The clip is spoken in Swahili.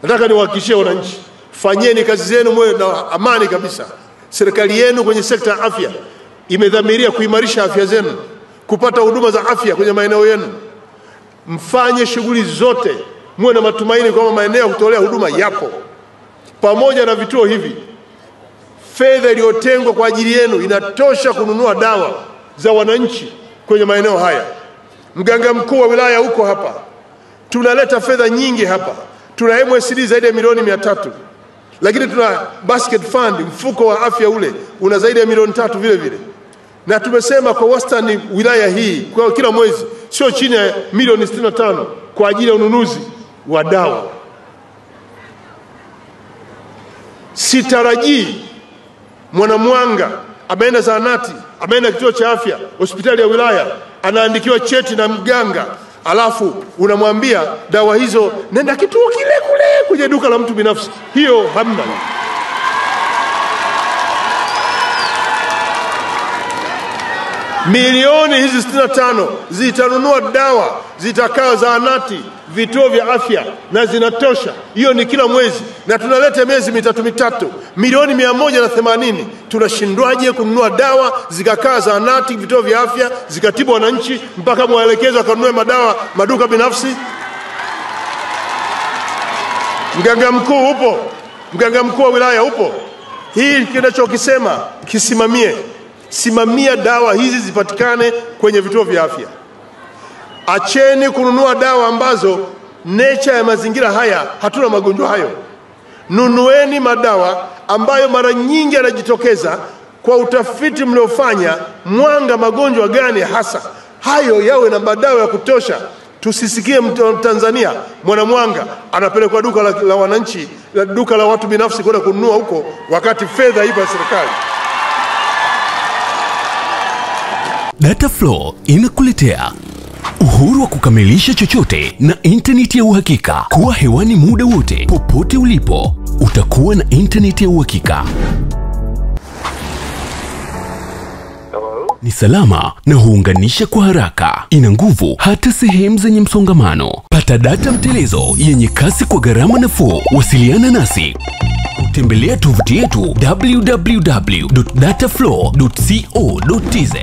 Nataka niwahakikishie wananchi, fanyeni kazi zenu mwe na amani kabisa. Serikali yenu kwenye sekta ya afya imedhamiria kuimarisha afya zenu, kupata huduma za afya kwenye maeneo yenu. Mfanye shughuli zote, mwe na matumaini kwamba maeneo ya kutolea huduma yapo. Pamoja na vituo hivi, fedha iliyotengwa kwa ajili yenu inatosha kununua dawa za wananchi kwenye maeneo haya. Mganga mkuu wa wilaya huko hapa, tunaleta fedha nyingi hapa. Tuna MSD zaidi ya milioni 300. Lakini tuna basket fund, mfuko wa afya ule una zaidi ya milioni 3 vile vile. Na tumesema kwa wastani wilaya hii kwa kila mwezi sio chini ya milioni 65 kwa ajili ya ununuzi wa dawa. Sitarajii Mwanamwanga ameenda zahanati, ameenda kituo cha afya, hospitali ya wilaya, anaandikiwa cheti na mganga, alafu unamwambia dawa hizo nenda kituo kile kule kwenye duka la mtu binafsi. Hiyo hamna. Milioni hizi 65 zitanunua dawa, zitakaa zahanati, vituo vya afya, na zinatosha. Hiyo ni kila mwezi, na tunaleta miezi mitatu. Milioni 180. Tunashindwaje kununua dawa zikakaa zahanati, vituo vya afya, zikatibu wananchi mpaka mwelekezo akanunue madawa maduka binafsi? Mganga mkuu upo, mganga mkuu wa wilaya upo. Hii kinachokisema kisimamie. Simamia dawa hizi zipatikane kwenye vituo vya afya. Acheni kununua dawa ambazo nature ya mazingira haya hatuna magonjwa hayo. Nunueni madawa ambayo mara nyingi yanajitokeza kwa utafiti mliofanya, Mwanga magonjwa gani hasa. Hayo yawe na madawa ya kutosha. Tusisikie Tanzania Mwanamwanga anapelekwa duka la wananchi, duka la watu binafsi kwenda kununua huko wakati fedha ipo ya serikali. Dataflow inakuletea uhuru wa kukamilisha chochote na internet ya uhakika. Kuwa hewani muda wote, popote ulipo, utakuwa na internet ya uhakika. Ni salama na huunganisha kwa haraka. Ina nguvu hata sehemu zenye msongamano. Pata data mtelezo yenye kasi kwa gharama nafuu. Wasiliana nasi. Tembelea tovuti yetu www.dataflow.co.tz.